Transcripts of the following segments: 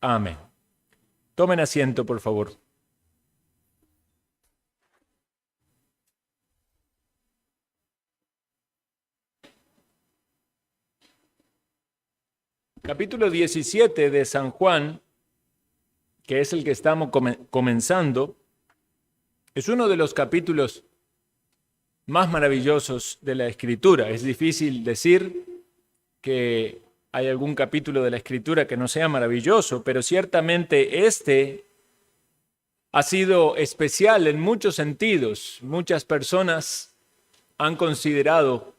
Amén. Tomen asiento, por favor. Capítulo 17 de San Juan, que es el que estamos comenzando, es uno de los capítulos más maravillosos de la Escritura. Es difícil decir que hay algún capítulo de la Escritura que no sea maravilloso, pero ciertamente este ha sido especial en muchos sentidos. Muchas personas han considerado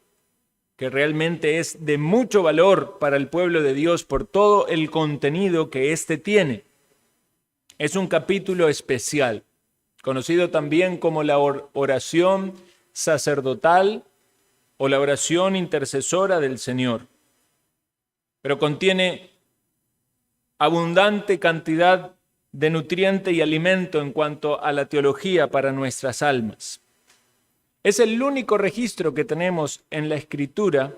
que realmente es de mucho valor para el pueblo de Dios por todo el contenido que éste tiene. Es un capítulo especial, conocido también como la oración sacerdotal o la oración intercesora del Señor. Pero contiene abundante cantidad de nutriente y alimento en cuanto a la teología para nuestras almas. Es el único registro que tenemos en la Escritura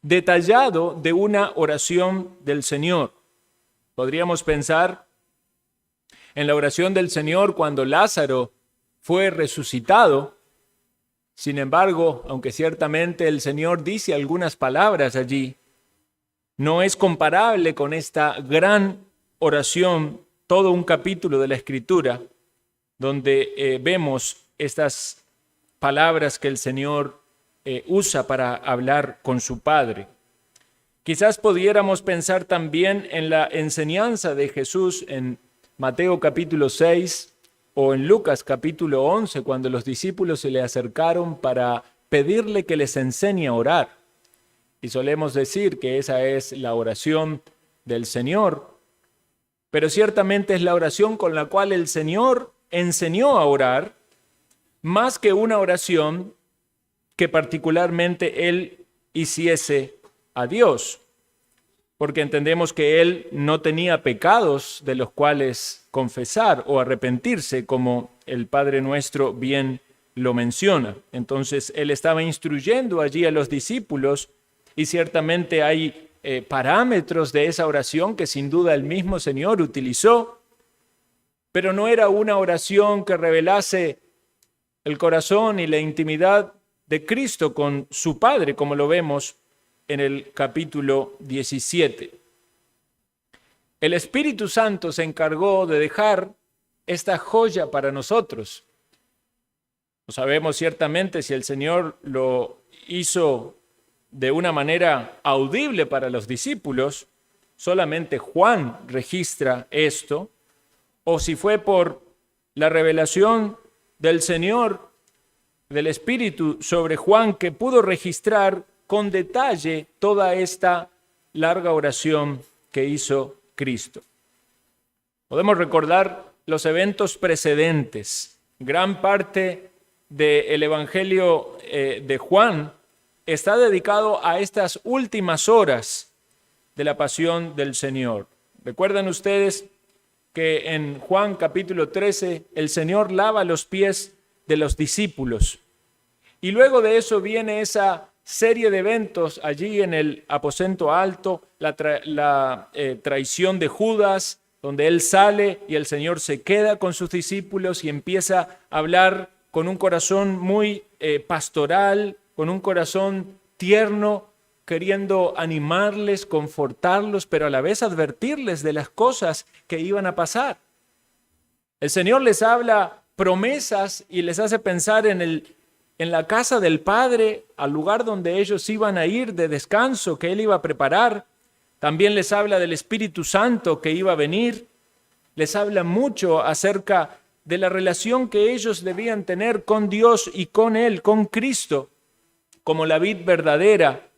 detallado de una oración del Señor. Podríamos pensar en la oración del Señor cuando Lázaro fue resucitado. Sin embargo, aunque ciertamente el Señor dice algunas palabras allí, no es comparable con esta gran oración, todo un capítulo de la Escritura, donde vemos estas palabras que el Señor usa para hablar con su Padre. Quizás pudiéramos pensar también en la enseñanza de Jesús en Mateo capítulo 6 o en Lucas capítulo 11, cuando los discípulos se le acercaron para pedirle que les enseñe a orar. Y solemos decir que esa es la oración del Señor, pero ciertamente es la oración con la cual el Señor enseñó a orar, más que una oración que particularmente Él hiciese a Dios, porque entendemos que Él no tenía pecados de los cuales confesar o arrepentirse, como el Padre Nuestro bien lo menciona. Entonces Él estaba instruyendo allí a los discípulos y ciertamente hay parámetros de esa oración que sin duda el mismo Señor utilizó, pero no era una oración que revelase el corazón y la intimidad de Cristo con su Padre, como lo vemos en el capítulo 17. El Espíritu Santo se encargó de dejar esta joya para nosotros. No sabemos ciertamente si el Señor lo hizo de una manera audible para los discípulos, solamente Juan registra esto, o si fue por la revelación del Señor, del Espíritu sobre Juan, que pudo registrar con detalle toda esta larga oración que hizo Cristo. Podemos recordar los eventos precedentes. Gran parte del Evangelio de Juan está dedicado a estas últimas horas de la pasión del Señor. ¿Recuerdan ustedes que en Juan capítulo 13 el Señor lava los pies de los discípulos? Y luego de eso viene esa serie de eventos allí en el aposento alto, la traición de Judas, donde él sale y el Señor se queda con sus discípulos y empieza a hablar con un corazón muy pastoral, con un corazón tierno, queriendo animarles, confortarlos, pero a la vez advertirles de las cosas que iban a pasar. El Señor les habla promesas y les hace pensar en la casa del Padre, al lugar donde ellos iban a ir de descanso, que Él iba a preparar. También les habla del Espíritu Santo que iba a venir. Les habla mucho acerca de la relación que ellos debían tener con Dios y con Él, con Cristo, como la vid verdadera,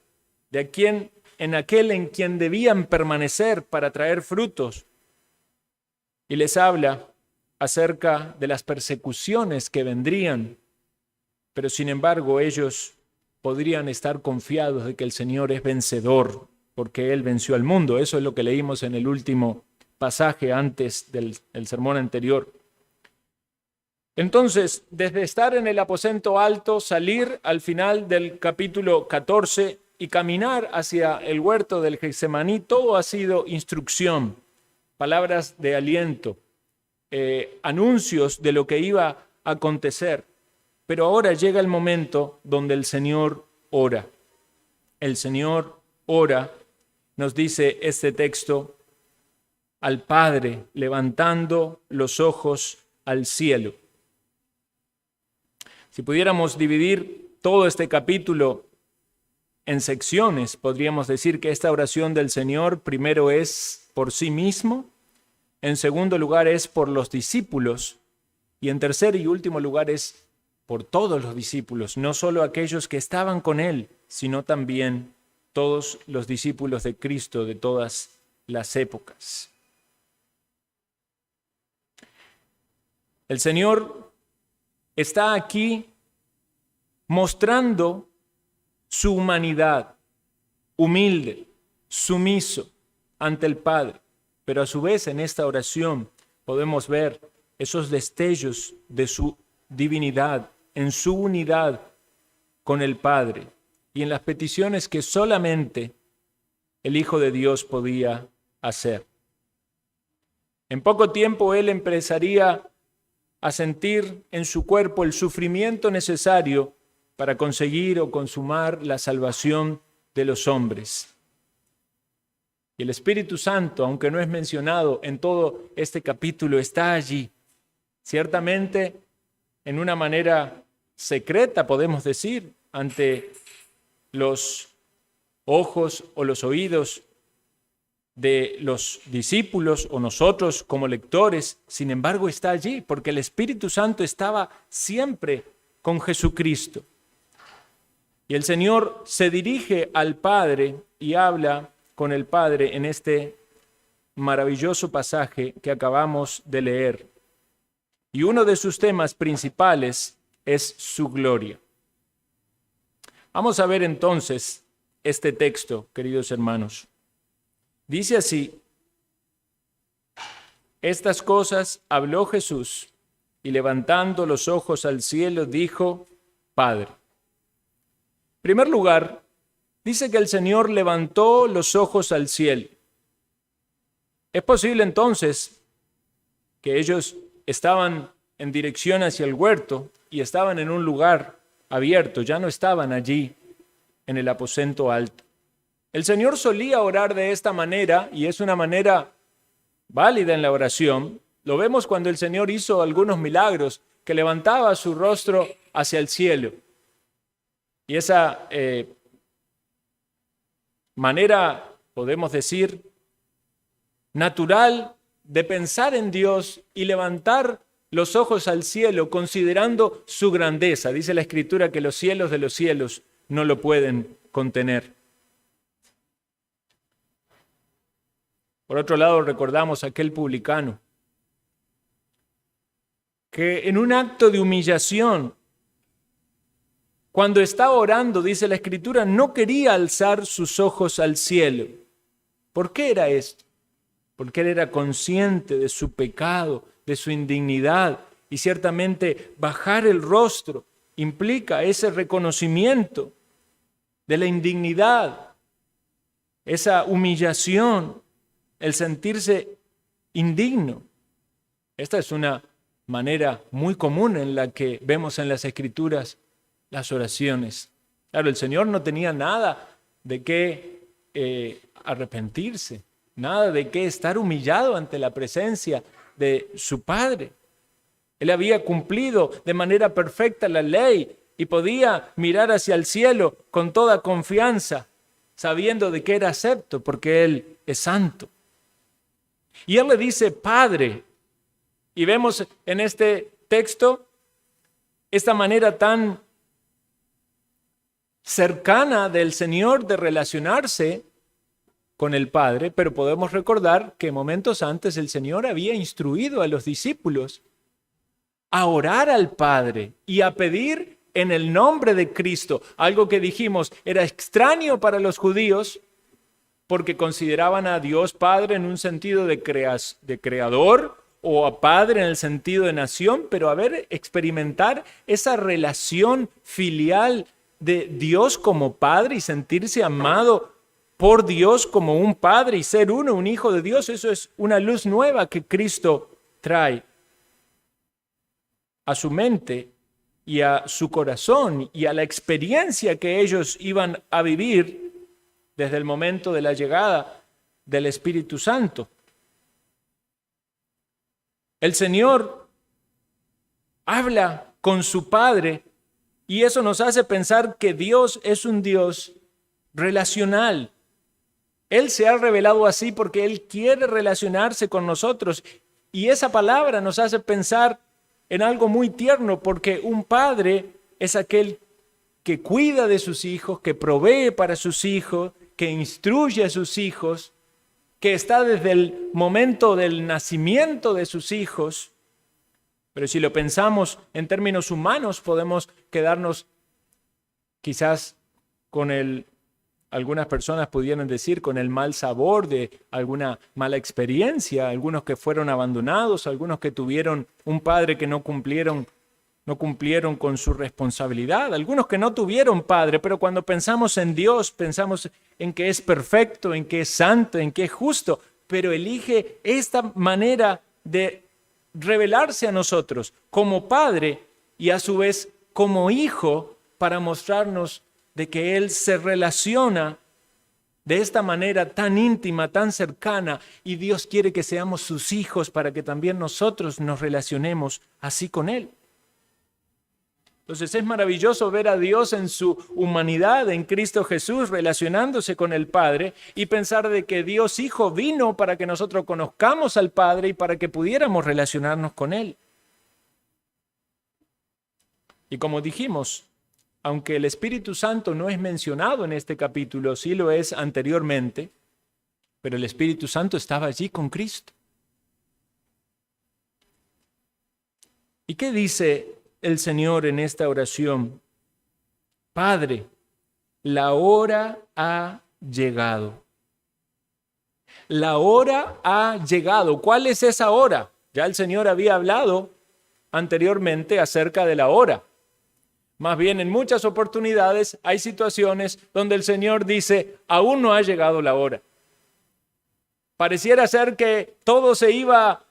en aquel en quien debían permanecer para traer frutos. Y les habla acerca de las persecuciones que vendrían, pero sin embargo ellos podrían estar confiados de que el Señor es vencedor, porque Él venció al mundo. Eso es lo que leímos en el último pasaje antes del sermón anterior. Entonces, desde estar en el aposento alto, salir al final del capítulo 14 y caminar hacia el huerto del Getsemaní, todo ha sido instrucción. palabras de aliento, anuncios de lo que iba a acontecer. Pero ahora llega el momento donde el Señor ora. El Señor ora, nos dice este texto, al Padre, levantando los ojos al cielo. Si pudiéramos dividir todo este capítulo en secciones, podríamos decir que esta oración del Señor primero es por sí mismo, en segundo lugar es por los discípulos y en tercer y último lugar es por todos los discípulos, no solo aquellos que estaban con Él, sino también todos los discípulos de Cristo de todas las épocas. El Señor está aquí mostrando su humanidad, humilde, sumiso ante el Padre. Pero a su vez en esta oración podemos ver esos destellos de su divinidad, en su unidad con el Padre y en las peticiones que solamente el Hijo de Dios podía hacer. En poco tiempo Él empezaría a sentir en su cuerpo el sufrimiento necesario para conseguir o consumar la salvación de los hombres. Y el Espíritu Santo, aunque no es mencionado en todo este capítulo, está allí. Ciertamente, en una manera secreta, podemos decir, ante los ojos o los oídos de los discípulos o nosotros como lectores. Sin embargo, está allí porque el Espíritu Santo estaba siempre con Jesucristo. Y el Señor se dirige al Padre y habla con el Padre en este maravilloso pasaje que acabamos de leer. Y uno de sus temas principales es su gloria. Vamos a ver entonces este texto, queridos hermanos. Dice así: estas cosas habló Jesús y levantando los ojos al cielo dijo: Padre. En primer lugar, dice que el Señor levantó los ojos al cielo. Es posible entonces que ellos estaban en dirección hacia el huerto y estaban en un lugar abierto, ya no estaban allí en el aposento alto. El Señor solía orar de esta manera y es una manera válida en la oración. Lo vemos cuando el Señor hizo algunos milagros, que levantaba su rostro hacia el cielo. Y esa manera, podemos decir, natural de pensar en Dios y levantar los ojos al cielo considerando su grandeza. Dice la Escritura que los cielos de los cielos no lo pueden contener. Por otro lado, recordamos a aquel publicano que en un acto de humillación, cuando estaba orando, dice la Escritura, no quería alzar sus ojos al cielo. ¿Por qué era esto? Porque él era consciente de su pecado, de su indignidad, y ciertamente bajar el rostro implica ese reconocimiento de la indignidad, esa humillación, el sentirse indigno. Esta es una manera muy común en la que vemos en las Escrituras las oraciones. Claro, el Señor no tenía nada de qué arrepentirse, nada de qué estar humillado ante la presencia de su Padre. Él había cumplido de manera perfecta la ley y podía mirar hacia el cielo con toda confianza, sabiendo de que era acepto porque Él es santo. Y Él le dice Padre, y vemos en este texto esta manera tan cercana del Señor de relacionarse con el Padre, pero podemos recordar que momentos antes el Señor había instruido a los discípulos a orar al Padre y a pedir en el nombre de Cristo, algo que dijimos era extraño para los judíos porque consideraban a Dios Padre en un sentido de creador o a Padre en el sentido de nación, pero experimentar esa relación filial de Dios como Padre y sentirse amado por Dios como un padre y ser uno, un hijo de Dios. Eso es una luz nueva que Cristo trae a su mente y a su corazón y a la experiencia que ellos iban a vivir desde el momento de la llegada del Espíritu Santo. El Señor habla con su Padre y eso nos hace pensar que Dios es un Dios relacional. Él se ha revelado así porque Él quiere relacionarse con nosotros y esa palabra nos hace pensar en algo muy tierno, porque un padre es aquel que cuida de sus hijos, que provee para sus hijos, que instruye a sus hijos, que está desde el momento del nacimiento de sus hijos. Pero si lo pensamos en términos humanos, podemos quedarnos quizás con algunas personas pudieran decir, con el mal sabor de alguna mala experiencia, algunos que fueron abandonados, algunos que tuvieron un padre que no cumplieron con su responsabilidad, algunos que no tuvieron padre, pero cuando pensamos en Dios, pensamos en que es perfecto, en que es santo, en que es justo, pero elige esta manera de revelarse a nosotros como padre y a su vez como hijo para mostrarnos de que Él se relaciona de esta manera tan íntima, tan cercana, y Dios quiere que seamos sus hijos para que también nosotros nos relacionemos así con Él. Entonces es maravilloso ver a Dios en su humanidad, en Cristo Jesús, relacionándose con el Padre y pensar de que Dios Hijo vino para que nosotros conozcamos al Padre y para que pudiéramos relacionarnos con Él. Y como dijimos, aunque el Espíritu Santo no es mencionado en este capítulo, sí lo es anteriormente, pero el Espíritu Santo estaba allí con Cristo. ¿Y qué dice el Señor en esta oración? Padre, la hora ha llegado. La hora ha llegado. ¿Cuál es esa hora? Ya el Señor había hablado anteriormente acerca de la hora. Más bien, en muchas oportunidades hay situaciones donde el Señor dice, aún no ha llegado la hora. Pareciera ser que todo se iba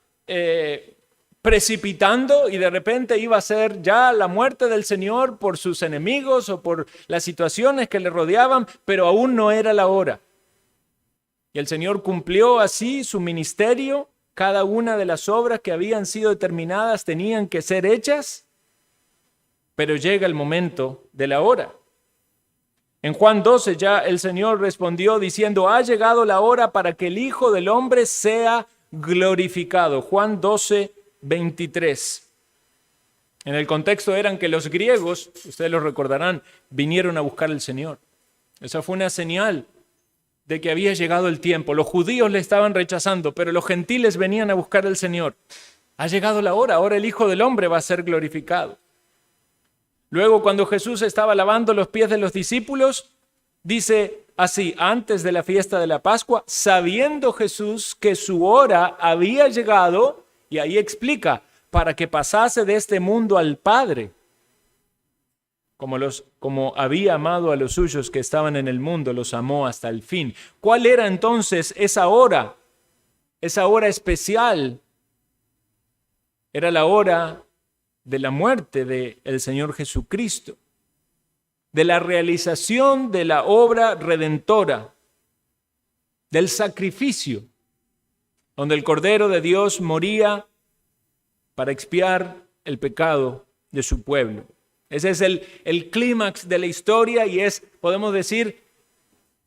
precipitando y de repente iba a ser ya la muerte del Señor por sus enemigos o por las situaciones que le rodeaban, pero aún no era la hora. Y el Señor cumplió así su ministerio. Cada una de las obras que habían sido determinadas tenían que ser hechas. Pero llega el momento de la hora. En Juan 12 ya el Señor respondió diciendo, ha llegado la hora para que el Hijo del Hombre sea glorificado. Juan 12, 23. En el contexto eran que los griegos, ustedes lo recordarán, vinieron a buscar al Señor. Esa fue una señal de que había llegado el tiempo. Los judíos le estaban rechazando, pero los gentiles venían a buscar al Señor. Ha llegado la hora, ahora el Hijo del Hombre va a ser glorificado. Luego, cuando Jesús estaba lavando los pies de los discípulos, dice así, antes de la fiesta de la Pascua, sabiendo Jesús que su hora había llegado, y ahí explica, para que pasase de este mundo al Padre, como había amado a los suyos que estaban en el mundo, los amó hasta el fin. ¿Cuál era entonces esa hora? Esa hora especial era la hora de la muerte del Señor Jesucristo, de la realización de la obra redentora, del sacrificio, donde el Cordero de Dios moría para expiar el pecado de su pueblo. Ese es el clímax de la historia y es, podemos decir,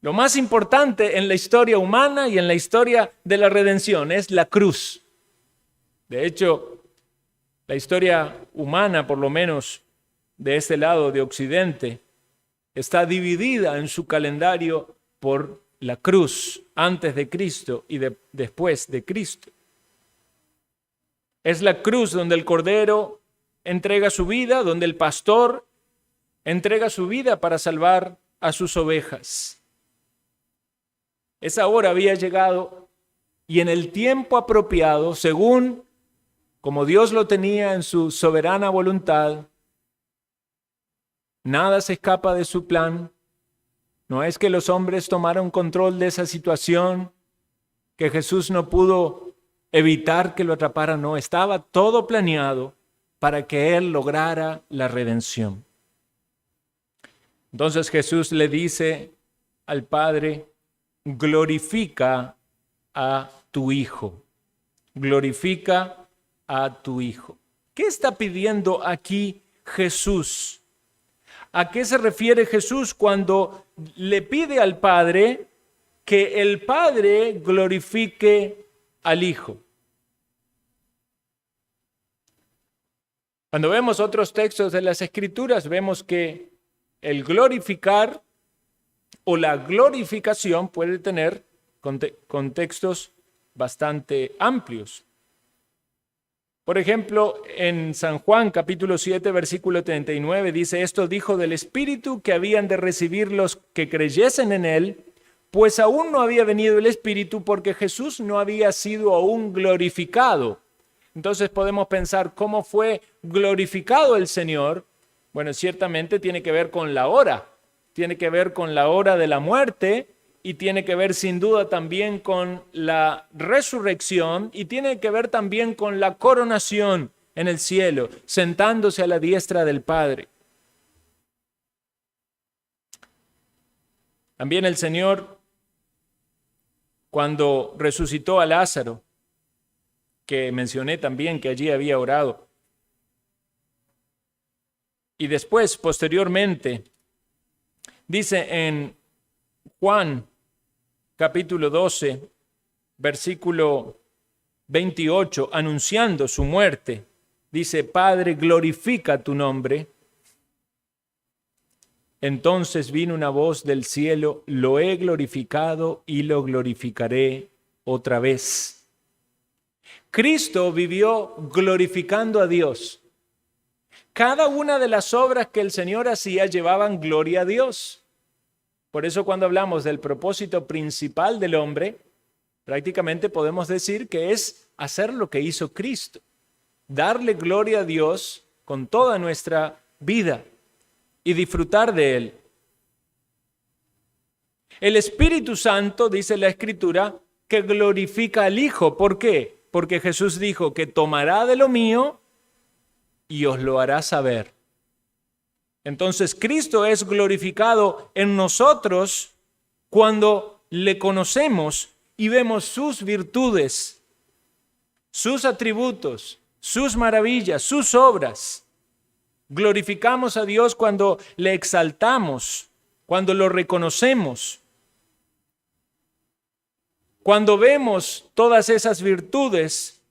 lo más importante en la historia humana y en la historia de la redención, es la cruz. De hecho, la historia humana, por lo menos de este lado de Occidente, está dividida en su calendario por la cruz, antes de Cristo y después de Cristo. Es la cruz donde el Cordero entrega su vida, donde el pastor entrega su vida para salvar a sus ovejas. Esa hora había llegado y en el tiempo apropiado, según como Dios lo tenía en su soberana voluntad, nada se escapa de su plan. No es que los hombres tomaron control de esa situación, que Jesús no pudo evitar que lo atraparan, no, estaba todo planeado para que Él lograra la redención. Entonces Jesús le dice al Padre, glorifica a tu Hijo, glorifica a tu Hijo. ¿Qué está pidiendo aquí Jesús? ¿A qué se refiere Jesús cuando le pide al Padre que el Padre glorifique al Hijo? Cuando vemos otros textos de las Escrituras, vemos que el glorificar o la glorificación puede tener contextos bastante amplios. Por ejemplo, en San Juan capítulo 7, versículo 39, dice, esto dijo del Espíritu que habían de recibir los que creyesen en Él, pues aún no había venido el Espíritu porque Jesús no había sido aún glorificado. Entonces podemos pensar cómo fue glorificado el Señor. Bueno, ciertamente tiene que ver con la hora, tiene que ver con la hora de la muerte y tiene que ver sin duda también con la resurrección y tiene que ver también con la coronación en el cielo, sentándose a la diestra del Padre. También el Señor, cuando resucitó a Lázaro, que mencioné también que allí había orado, y después, posteriormente, dice en Juan capítulo 12, versículo 28, anunciando su muerte, dice, Padre, glorifica tu nombre. Entonces vino una voz del cielo, lo he glorificado y lo glorificaré otra vez. Cristo vivió glorificando a Dios. Cada una de las obras que el Señor hacía llevaban gloria a Dios. Por eso cuando hablamos del propósito principal del hombre, prácticamente podemos decir que es hacer lo que hizo Cristo, darle gloria a Dios con toda nuestra vida y disfrutar de Él. El Espíritu Santo, dice la Escritura, que glorifica al Hijo. ¿Por qué? Porque Jesús dijo que tomará de lo mío y os lo hará saber. Entonces Cristo es glorificado en nosotros cuando le conocemos y vemos sus virtudes, sus atributos, sus maravillas, sus obras. Glorificamos a Dios cuando le exaltamos, cuando lo reconocemos. Cuando vemos todas esas virtudes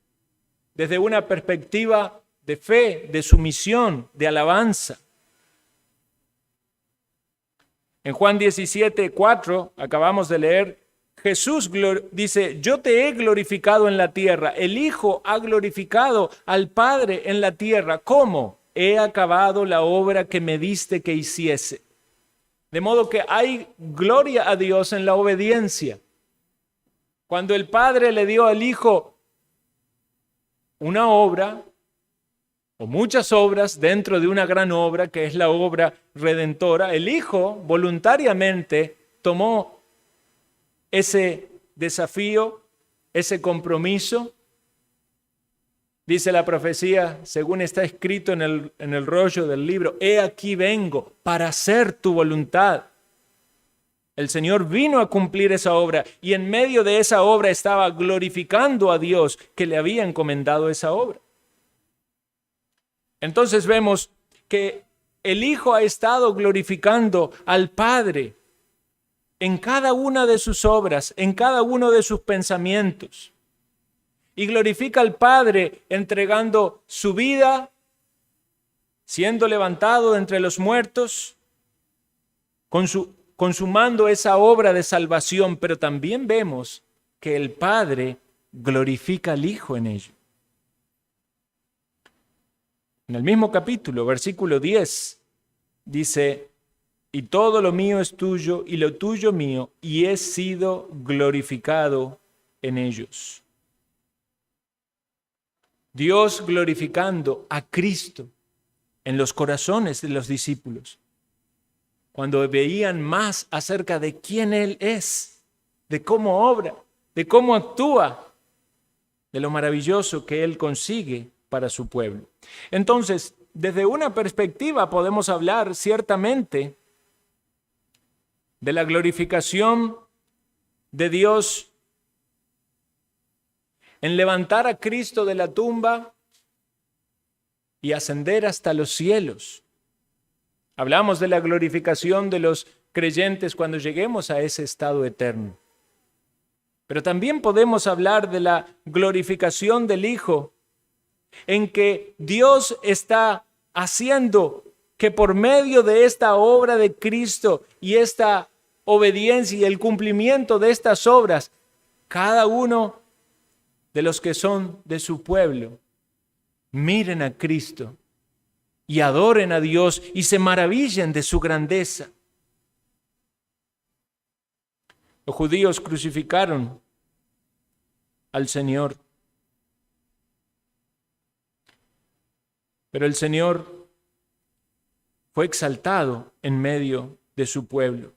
desde una perspectiva de fe, de sumisión, de alabanza. En Juan 17, 4, acabamos de leer, Jesús dice, yo te he glorificado en la tierra. El Hijo ha glorificado al Padre en la tierra. ¿Cómo? He acabado la obra que me diste que hiciese. De modo que hay gloria a Dios en la obediencia. Cuando el Padre le dio al Hijo una obra, o muchas obras dentro de una gran obra que es la obra redentora, el Hijo voluntariamente tomó ese desafío, ese compromiso. Dice la profecía, según está escrito en el rollo del libro, he aquí vengo para hacer tu voluntad. El Señor vino a cumplir esa obra y en medio de esa obra estaba glorificando a Dios que le había encomendado esa obra. Entonces vemos que el Hijo ha estado glorificando al Padre en cada una de sus obras, en cada uno de sus pensamientos. Y glorifica al Padre entregando su vida, siendo levantado de entre los muertos, consumando esa obra de salvación, pero también vemos que el Padre glorifica al Hijo en ello. En el mismo capítulo, versículo 10, dice, y todo lo mío es tuyo y lo tuyo mío, y he sido glorificado en ellos. Dios glorificando a Cristo en los corazones de los discípulos. cuando veían más acerca de quién Él es, de cómo obra, de cómo actúa, de lo maravilloso que Él consigue para su pueblo. Entonces, desde una perspectiva podemos hablar ciertamente de la glorificación de Dios en levantar a Cristo de la tumba y ascender hasta los cielos. Hablamos de la glorificación de los creyentes cuando lleguemos a ese estado eterno. Pero también podemos hablar de la glorificación del Hijo, en que Dios está haciendo que por medio de esta obra de Cristo y esta obediencia y el cumplimiento de estas obras, cada uno de los que son de su pueblo miren a Cristo y adoren a Dios y se maravillen de su grandeza. Los judíos crucificaron al Señor, pero el Señor fue exaltado en medio de su pueblo.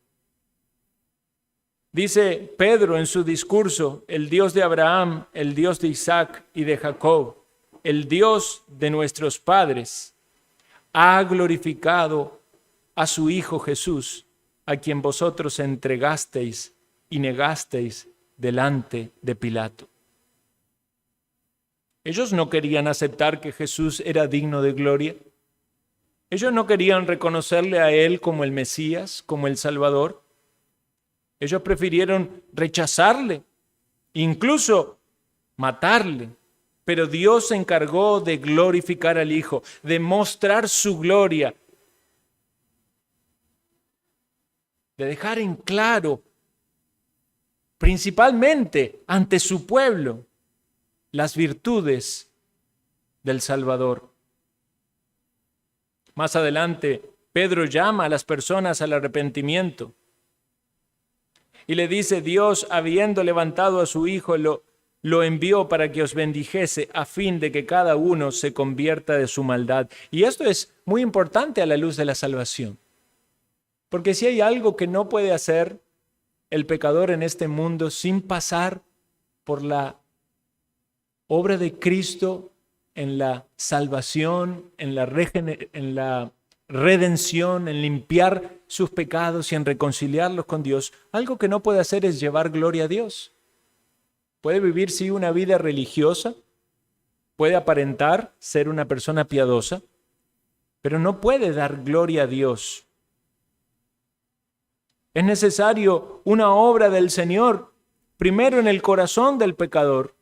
Dice Pedro en su discurso: el Dios de Abraham, el Dios de Isaac y de Jacob, el Dios de nuestros padres, ha glorificado a su Hijo Jesús, a quien vosotros entregasteis y negasteis delante de Pilato. Ellos no querían aceptar que Jesús era digno de gloria. Ellos no querían reconocerle a Él como el Mesías, como el Salvador. Ellos prefirieron rechazarle, incluso matarle. Pero Dios se encargó de glorificar al Hijo, de mostrar su gloria, de dejar en claro, principalmente ante su pueblo, las virtudes del Salvador. Más adelante, Pedro llama a las personas al arrepentimiento y le dice: Dios, habiendo levantado a su Hijo, lo envió para que os bendijese a fin de que cada uno se convierta de su maldad. Y esto es muy importante a la luz de la salvación. Porque si hay algo que no puede hacer el pecador en este mundo sin pasar por la obra de Cristo en la salvación, en la redención, en limpiar sus pecados y en reconciliarlos con Dios, algo que no puede hacer es llevar gloria a Dios. Puede vivir, sí, una vida religiosa, puede aparentar ser una persona piadosa, pero no puede dar gloria a Dios. Es necesario una obra del Señor, primero en el corazón del pecador.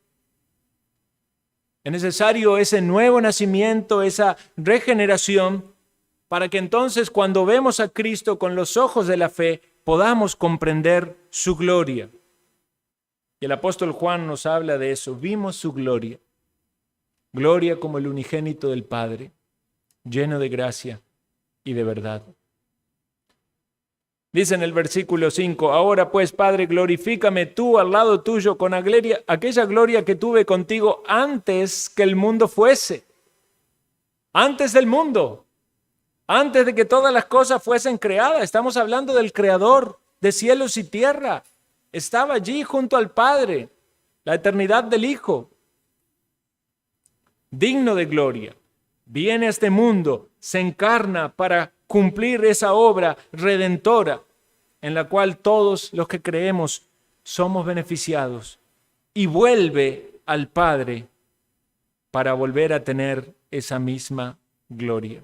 Es necesario ese nuevo nacimiento, esa regeneración, para que entonces cuando vemos a Cristo con los ojos de la fe, podamos comprender su gloria. Y el apóstol Juan nos habla de eso. Vimos su gloria, gloria como el unigénito del Padre, lleno de gracia y de verdad. Dice en el versículo 5: ahora pues, Padre, glorifícame tú al lado tuyo con aquella gloria que tuve contigo antes que el mundo fuese. Antes del mundo, antes de que todas las cosas fuesen creadas. Estamos hablando del Creador de cielos y tierra. Estaba allí junto al Padre, la eternidad del Hijo, digno de gloria. Viene a este mundo, se encarna para cumplir esa obra redentora en la cual todos los que creemos somos beneficiados, y vuelve al Padre para volver a tener esa misma gloria.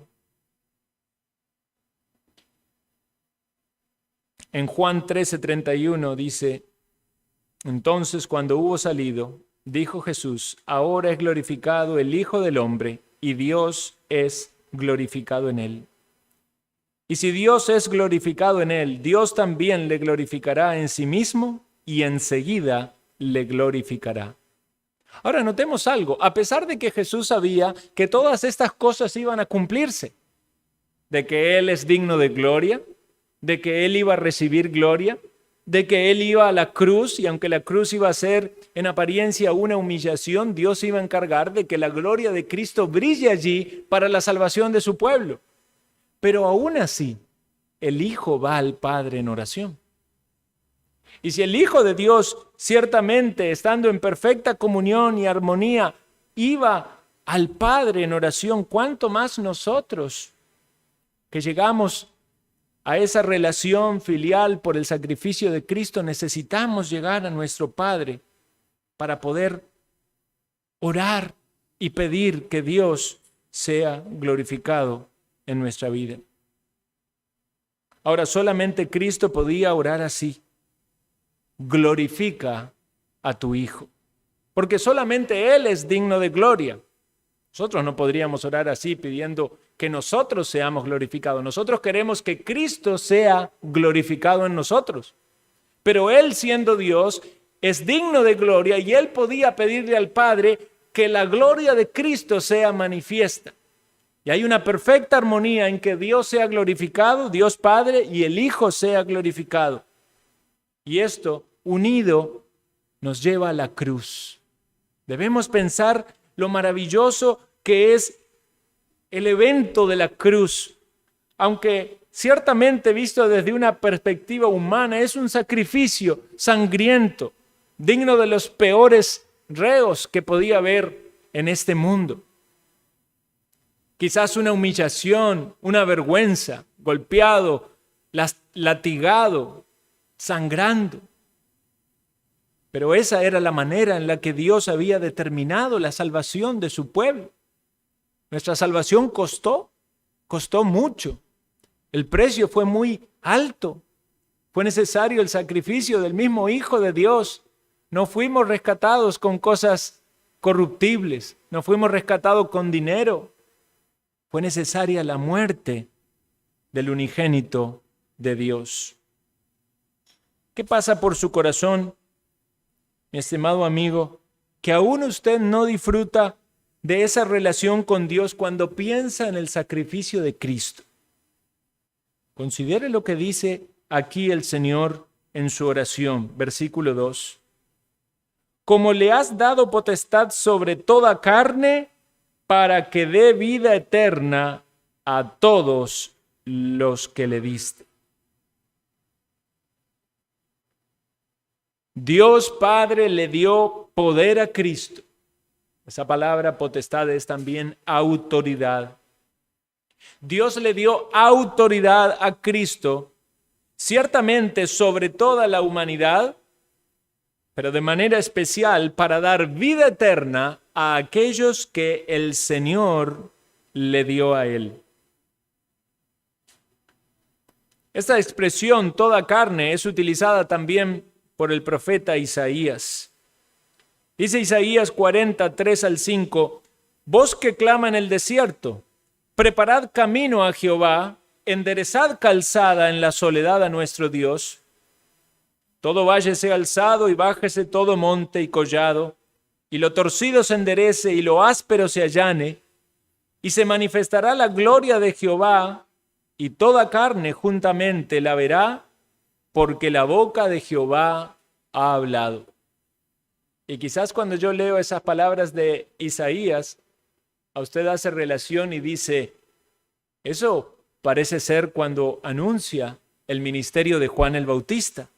En Juan 13:31 dice: entonces cuando hubo salido, dijo Jesús: ahora es glorificado el Hijo del Hombre y Dios es glorificado en él. Y si Dios es glorificado en él, Dios también le glorificará en sí mismo y enseguida le glorificará. Ahora notemos algo: a pesar de que Jesús sabía que todas estas cosas iban a cumplirse, de que Él es digno de gloria, de que Él iba a recibir gloria, de que Él iba a la cruz, y aunque la cruz iba a ser en apariencia una humillación, Dios iba a encargar de que la gloria de Cristo brille allí para la salvación de su pueblo. Pero aún así, el Hijo va al Padre en oración. Y si el Hijo de Dios, ciertamente estando en perfecta comunión y armonía, iba al Padre en oración, ¿cuánto más nosotros que llegamos a esa relación filial por el sacrificio de Cristo necesitamos llegar a nuestro Padre para poder orar y pedir que Dios sea glorificado en nuestra vida? Ahora, solamente Cristo podía orar así: glorifica a tu Hijo, porque solamente Él es digno de gloria. Nosotros no podríamos orar así pidiendo que nosotros seamos glorificados. Nosotros queremos que Cristo sea glorificado en nosotros. Pero Él, siendo Dios, es digno de gloria y Él podía pedirle al Padre que la gloria de Cristo sea manifiesta. Y hay una perfecta armonía en que Dios sea glorificado, Dios Padre, y el Hijo sea glorificado. Y esto, unido, nos lleva a la cruz. Debemos pensar lo maravilloso que es el evento de la cruz, aunque ciertamente visto desde una perspectiva humana es un sacrificio sangriento, digno de los peores reos que podía haber en este mundo. Quizás una humillación, una vergüenza, golpeado, latigado, sangrando. Pero esa era la manera en la que Dios había determinado la salvación de su pueblo. Nuestra salvación costó mucho. El precio fue muy alto. Fue necesario el sacrificio del mismo Hijo de Dios. No fuimos rescatados con cosas corruptibles. No fuimos rescatados con dinero. Fue necesaria la muerte del unigénito de Dios. ¿Qué pasa por su corazón, mi estimado amigo, que aún usted no disfruta de esa relación con Dios cuando piensa en el sacrificio de Cristo? Considere lo que dice aquí el Señor en su oración, versículo 2. Como le has dado potestad sobre toda carne, para que dé vida eterna a todos los que le diste. Dios Padre le dio poder a Cristo. Esa palabra potestad es también autoridad. Dios le dio autoridad a Cristo, ciertamente sobre toda la humanidad, pero de manera especial para dar vida eterna a aquellos que el Señor le dio a él. Esta expresión, toda carne, es utilizada también por el profeta Isaías. Dice Isaías 43 al 5, voz que clama en el desierto, preparad camino a Jehová, enderezad calzada en la soledad a nuestro Dios. Todo valle sea alzado y bájese todo monte y collado, y lo torcido se enderece y lo áspero se allane, y se manifestará la gloria de Jehová, y toda carne juntamente la verá, porque la boca de Jehová ha hablado. Y quizás cuando yo leo esas palabras de Isaías, a usted hace relación y dice, eso parece ser cuando anuncia el ministerio de Juan el Bautista.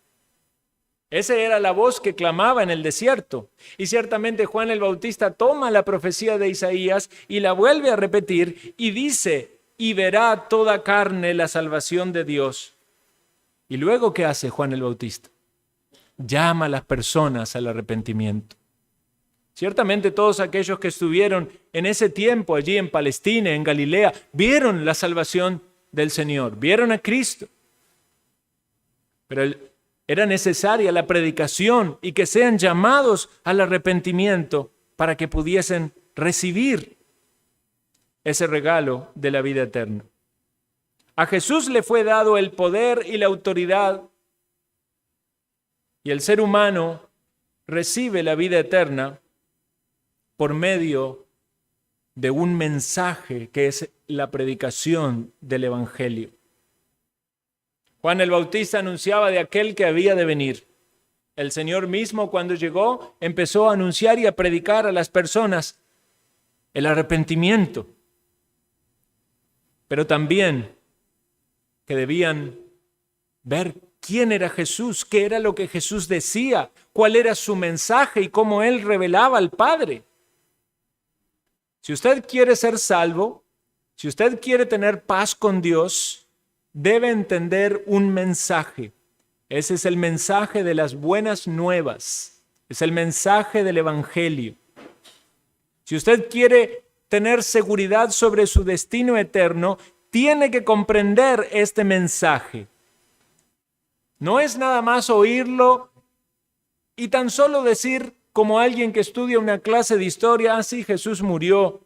Esa era la voz que clamaba en el desierto. Y ciertamente Juan el Bautista toma la profecía de Isaías y la vuelve a repetir y dice, y verá toda carne la salvación de Dios. ¿Y luego qué hace Juan el Bautista? Llama a las personas al arrepentimiento. Ciertamente todos aquellos que estuvieron en ese tiempo allí en Palestina, en Galilea, vieron la salvación del Señor, vieron a Cristo. Pero era necesaria la predicación y que sean llamados al arrepentimiento para que pudiesen recibir ese regalo de la vida eterna. A Jesús le fue dado el poder y la autoridad, y el ser humano recibe la vida eterna por medio de un mensaje que es la predicación del Evangelio. Juan el Bautista anunciaba de aquel que había de venir. El Señor mismo, cuando llegó, empezó a anunciar y a predicar a las personas el arrepentimiento. Pero también que debían ver quién era Jesús, qué era lo que Jesús decía, cuál era su mensaje y cómo Él revelaba al Padre. Si usted quiere ser salvo, si usted quiere tener paz con Dios, debe entender un mensaje. Ese es el mensaje de las buenas nuevas. Es el mensaje del Evangelio. Si usted quiere tener seguridad sobre su destino eterno, tiene que comprender este mensaje. No es nada más oírlo y tan solo decir, como alguien que estudia una clase de historia, sí, Jesús murió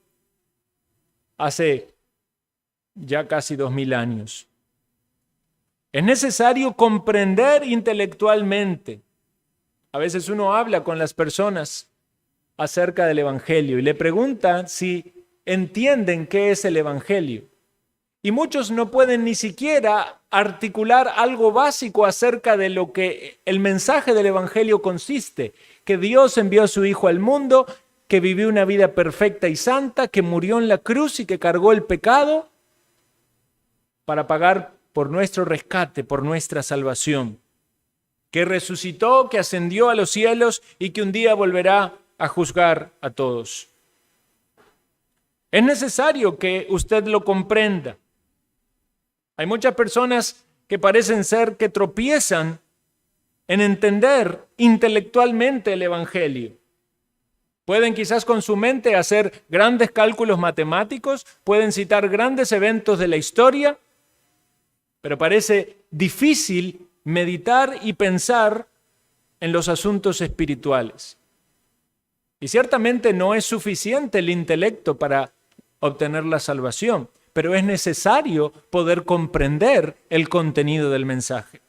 hace ya casi 2000 años. Es necesario comprender intelectualmente. A veces uno habla con las personas acerca del Evangelio y le pregunta si entienden qué es el Evangelio. Y muchos no pueden ni siquiera articular algo básico acerca de lo que el mensaje del Evangelio consiste, que Dios envió a su Hijo al mundo, que vivió una vida perfecta y santa, que murió en la cruz y que cargó el pecado para pagar por nuestro rescate, por nuestra salvación, que resucitó, que ascendió a los cielos y que un día volverá a juzgar a todos. Es necesario que usted lo comprenda. Hay muchas personas que parecen ser que tropiezan en entender intelectualmente el Evangelio. Pueden quizás con su mente hacer grandes cálculos matemáticos, pueden citar grandes eventos de la historia, pero parece difícil meditar y pensar en los asuntos espirituales. Y ciertamente no es suficiente el intelecto para obtener la salvación, pero es necesario poder comprender el contenido del mensaje.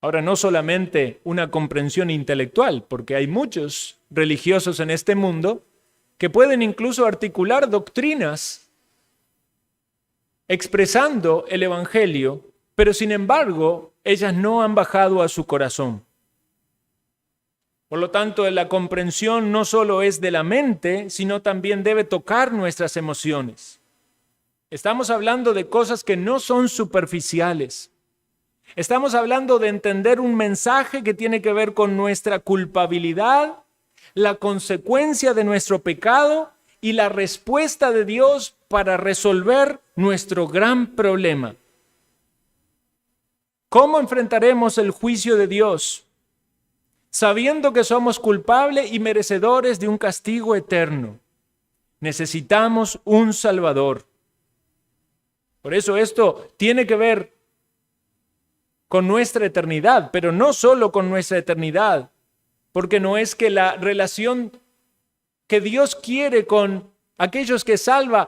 Ahora, no solamente una comprensión intelectual, porque hay muchos religiosos en este mundo que pueden incluso articular doctrinas expresando el Evangelio, pero sin embargo, ellas no han bajado a su corazón. Por lo tanto, la comprensión no solo es de la mente, sino también debe tocar nuestras emociones. Estamos hablando de cosas que no son superficiales. Estamos hablando de entender un mensaje que tiene que ver con nuestra culpabilidad, la consecuencia de nuestro pecado y la respuesta de Dios para resolver nuestro gran problema. ¿Cómo enfrentaremos el juicio de Dios? Sabiendo que somos culpables y merecedores de un castigo eterno. Necesitamos un Salvador. Por eso esto tiene que ver con nuestra eternidad, pero no solo con nuestra eternidad, porque no es que la relación que Dios quiere con aquellos que salva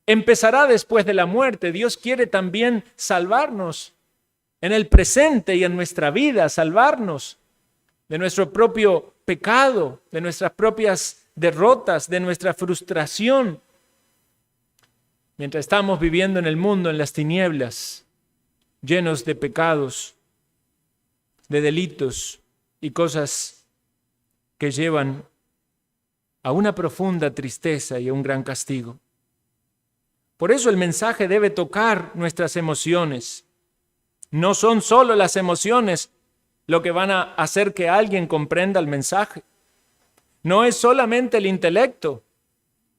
empezará después de la muerte. Dios quiere también salvarnos en el presente y en nuestra vida, salvarnos de nuestro propio pecado, de nuestras propias derrotas, de nuestra frustración, mientras estamos viviendo en el mundo, en las tinieblas, llenos de pecados, de delitos y cosas que llevan a una profunda tristeza y a un gran castigo. Por eso el mensaje debe tocar nuestras emociones. No son solo las emociones lo que van a hacer que alguien comprenda el mensaje. No es solamente el intelecto,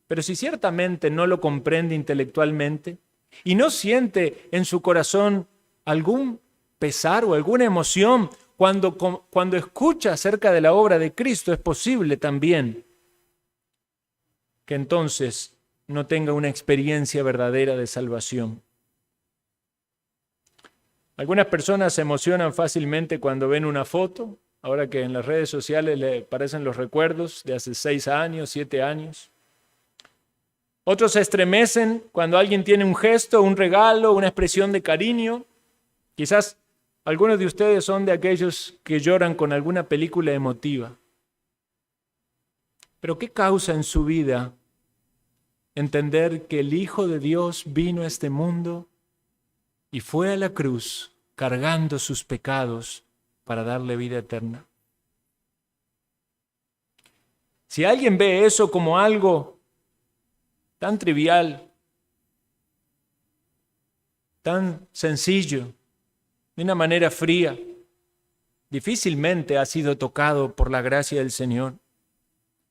pero si ciertamente no lo comprende intelectualmente y no siente en su corazón algún pesar o alguna emoción cuando escucha acerca de la obra de Cristo, es posible también que entonces no tenga una experiencia verdadera de salvación. Algunas personas se emocionan fácilmente cuando ven una foto, ahora que en las redes sociales le aparecen los recuerdos de hace 6 años, 7 años. Otros se estremecen cuando alguien tiene un gesto, un regalo, una expresión de cariño. Quizás algunos de ustedes son de aquellos que lloran con alguna película emotiva. Pero ¿qué causa en su vida entender que el Hijo de Dios vino a este mundo y fue a la cruz cargando sus pecados para darle vida eterna? Si alguien ve eso como algo tan trivial, tan sencillo, de una manera fría, difícilmente ha sido tocado por la gracia del Señor.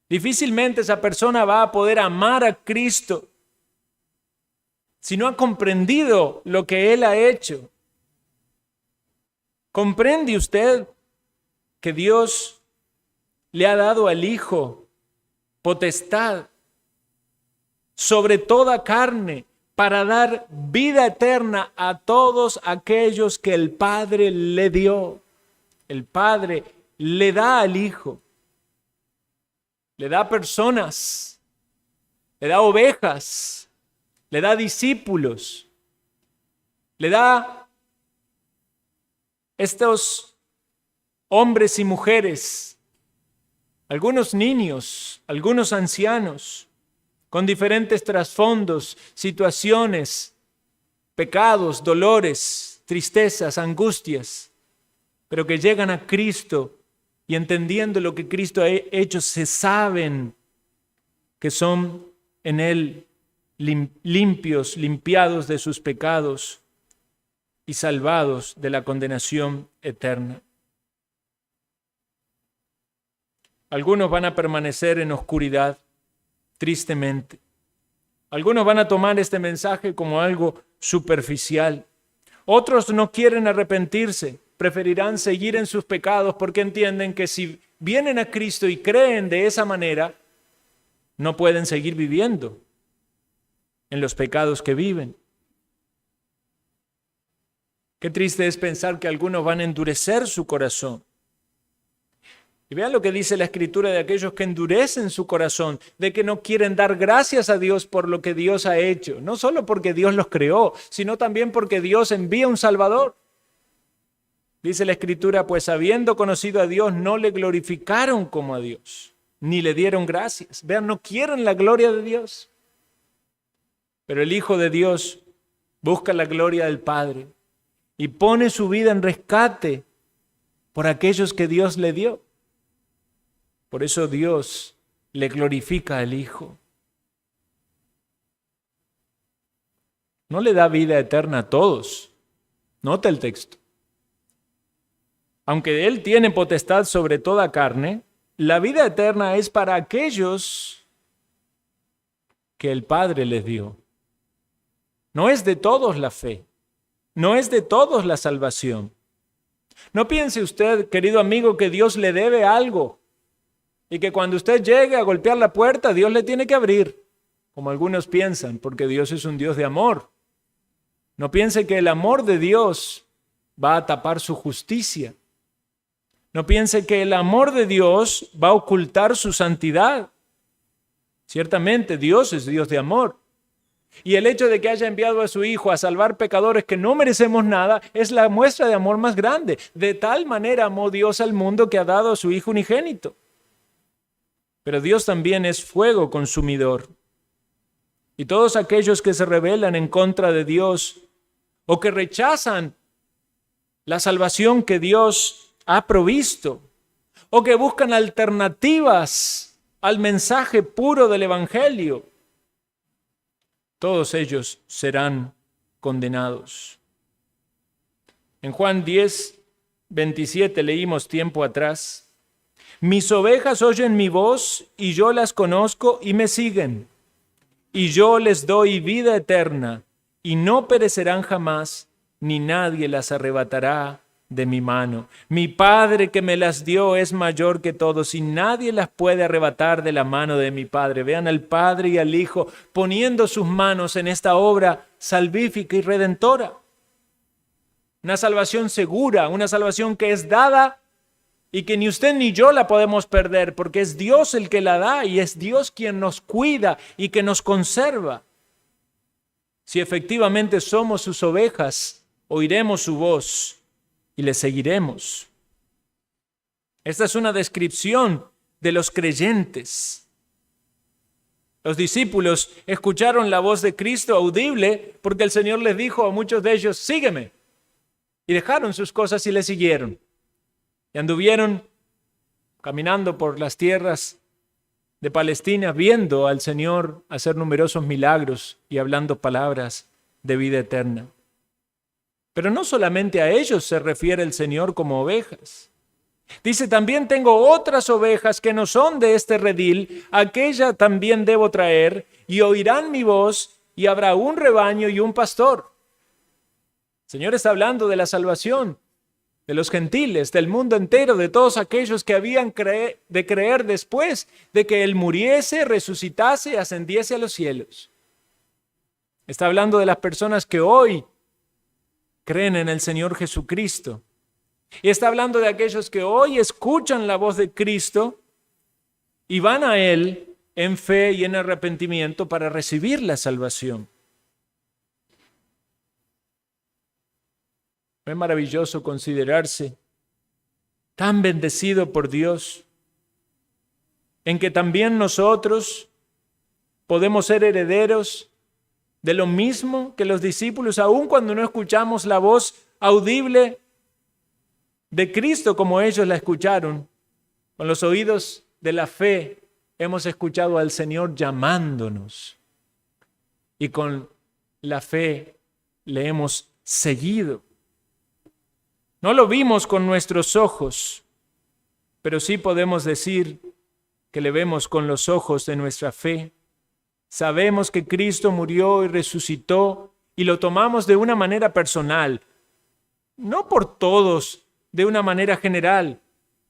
Difícilmente esa persona va a poder amar a Cristo si no ha comprendido lo que Él ha hecho. ¿Comprende usted que Dios le ha dado al Hijo potestad sobre toda carne para dar vida eterna a todos aquellos que el Padre le dio? El Padre le da al Hijo, le da personas, le da ovejas, le da discípulos, le da estos hombres y mujeres, algunos niños, algunos ancianos, con diferentes trasfondos, situaciones, pecados, dolores, tristezas, angustias, pero que llegan a Cristo y entendiendo lo que Cristo ha hecho, se saben que son en Él limpios, limpiados de sus pecados y salvados de la condenación eterna. Algunos van a permanecer en oscuridad, tristemente. Algunos van a tomar este mensaje como algo superficial. Otros no quieren arrepentirse, preferirán seguir en sus pecados porque entienden que si vienen a Cristo y creen de esa manera, no pueden seguir viviendo en los pecados que viven. Qué triste es pensar que algunos van a endurecer su corazón. Y vean lo que dice la Escritura de aquellos que endurecen su corazón, de que no quieren dar gracias a Dios por lo que Dios ha hecho, no solo porque Dios los creó, sino también porque Dios envía un Salvador. Dice la Escritura, pues habiendo conocido a Dios, no le glorificaron como a Dios, ni le dieron gracias. Vean, no quieren la gloria de Dios. Pero el Hijo de Dios busca la gloria del Padre y pone su vida en rescate por aquellos que Dios le dio. Por eso Dios le glorifica al Hijo. No le da vida eterna a todos. Nota el texto. Aunque Él tiene potestad sobre toda carne, la vida eterna es para aquellos que el Padre les dio. No es de todos la fe, no es de todos la salvación. No piense usted, querido amigo, que Dios le debe algo y que cuando usted llegue a golpear la puerta, Dios le tiene que abrir, como algunos piensan, porque Dios es un Dios de amor. No piense que el amor de Dios va a tapar su justicia. No piense que el amor de Dios va a ocultar su santidad. Ciertamente, Dios es Dios de amor. Y el hecho de que haya enviado a su Hijo a salvar pecadores que no merecemos nada es la muestra de amor más grande. De tal manera amó Dios al mundo que ha dado a su Hijo unigénito. Pero Dios también es fuego consumidor. Y todos aquellos que se rebelan en contra de Dios o que rechazan la salvación que Dios ha provisto o que buscan alternativas al mensaje puro del Evangelio, todos ellos serán condenados. En Juan 10:27 leímos tiempo atrás: mis ovejas oyen mi voz y yo las conozco y me siguen. Y yo les doy vida eterna y no perecerán jamás, ni nadie las arrebatará de mi mano. Mi Padre que me las dio es mayor que todos y nadie las puede arrebatar de la mano de mi Padre. Vean al Padre y al Hijo poniendo sus manos en esta obra salvífica y redentora. Una salvación segura, una salvación que es dada y que ni usted ni yo la podemos perder, porque es Dios el que la da y es Dios quien nos cuida y que nos conserva. Si efectivamente somos sus ovejas, oiremos su voz y le seguiremos. Esta es una descripción de los creyentes. Los discípulos escucharon la voz de Cristo audible porque el Señor les dijo a muchos de ellos: sígueme. Y dejaron sus cosas y le siguieron. Y anduvieron caminando por las tierras de Palestina, viendo al Señor hacer numerosos milagros y hablando palabras de vida eterna. Pero no solamente a ellos se refiere el Señor como ovejas. Dice, también tengo otras ovejas que no son de este redil, aquella también debo traer, y oirán mi voz, y habrá un rebaño y un pastor. El Señor está hablando de la salvación de los gentiles, del mundo entero, de todos aquellos que habían de creer después de que Él muriese, resucitase y ascendiese a los cielos. Está hablando de las personas que hoy creen en el Señor Jesucristo. Y está hablando de aquellos que hoy escuchan la voz de Cristo y van a Él en fe y en arrepentimiento para recibir la salvación. Es maravilloso considerarse tan bendecido por Dios, en que también nosotros podemos ser herederos de lo mismo que los discípulos, aun cuando no escuchamos la voz audible de Cristo como ellos la escucharon. Con los oídos de la fe hemos escuchado al Señor llamándonos y con la fe le hemos seguido. No lo vimos con nuestros ojos, pero sí podemos decir que le vemos con los ojos de nuestra fe. Sabemos que Cristo murió y resucitó y lo tomamos de una manera personal, no por todos, de una manera general.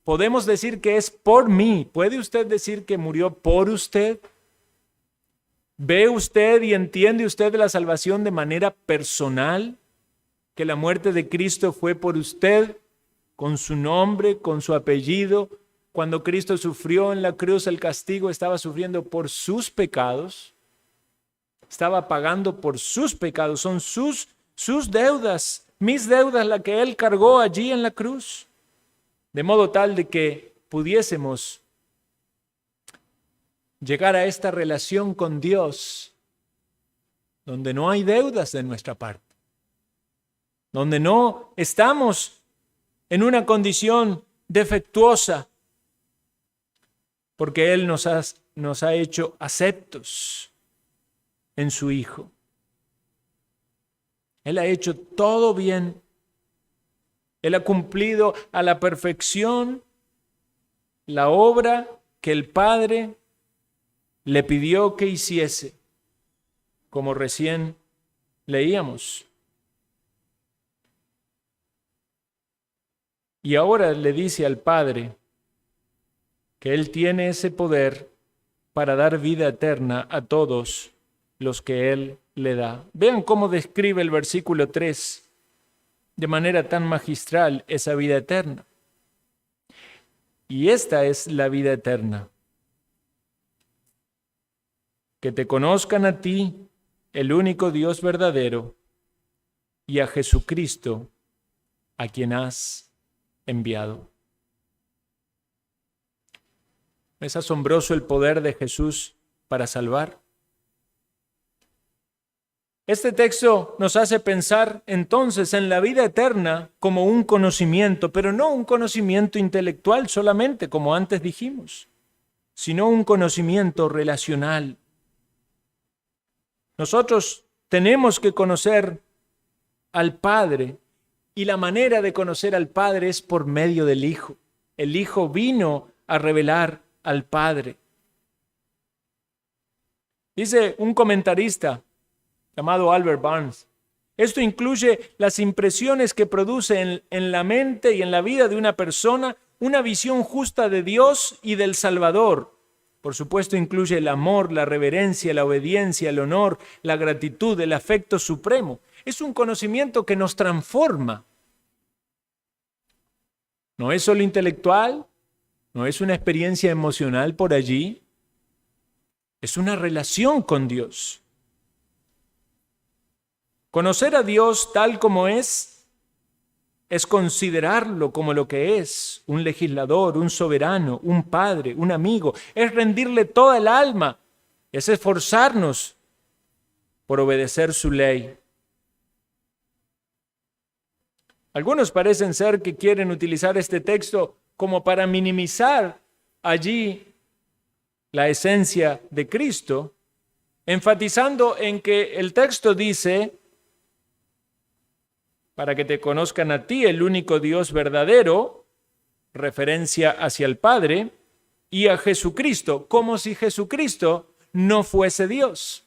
Podemos decir que es por mí. ¿Puede usted decir que murió por usted? ¿Ve usted y entiende usted la salvación de manera personal? Que la muerte de Cristo fue por usted, con su nombre, con su apellido. Cuando Cristo sufrió en la cruz el castigo, estaba sufriendo por sus pecados. Estaba pagando por sus pecados. Son sus deudas, mis deudas, la que Él cargó allí en la cruz. De modo tal de que pudiésemos llegar a esta relación con Dios, donde no hay deudas de nuestra parte, donde no estamos en una condición defectuosa, porque Él nos ha hecho aceptos en su Hijo. Él ha hecho todo bien. Él ha cumplido a la perfección la obra que el Padre le pidió que hiciese, como recién leíamos. Y ahora le dice al Padre que Él tiene ese poder para dar vida eterna a todos los que Él le da. Vean cómo describe el versículo 3 de manera tan magistral esa vida eterna. Y esta es la vida eterna: que te conozcan a ti, el único Dios verdadero, y a Jesucristo, a quien has enviado. ¿Es asombroso el poder de Jesús para salvar? Este texto nos hace pensar entonces en la vida eterna como un conocimiento, pero no un conocimiento intelectual solamente, como antes dijimos, sino un conocimiento relacional. Nosotros tenemos que conocer al Padre, y la manera de conocer al Padre es por medio del Hijo. El Hijo vino a revelar al Padre. Dice un comentarista llamado Albert Barnes: esto incluye las impresiones que produce en la mente y en la vida de una persona una visión justa de Dios y del Salvador. Por supuesto, incluye el amor, la reverencia, la obediencia, el honor, la gratitud, el afecto supremo. Es un conocimiento que nos transforma. No es solo intelectual, no es una experiencia emocional por allí, es una relación con Dios. Conocer a Dios tal como es considerarlo como lo que es: un legislador, un soberano, un padre, un amigo. Es rendirle toda el alma, es esforzarnos por obedecer su ley. Algunos parecen ser que quieren utilizar este texto como para minimizar allí la esencia de Cristo, enfatizando en que el texto dice para que te conozcan a ti, el único Dios verdadero, referencia hacia el Padre, y a Jesucristo, como si Jesucristo no fuese Dios.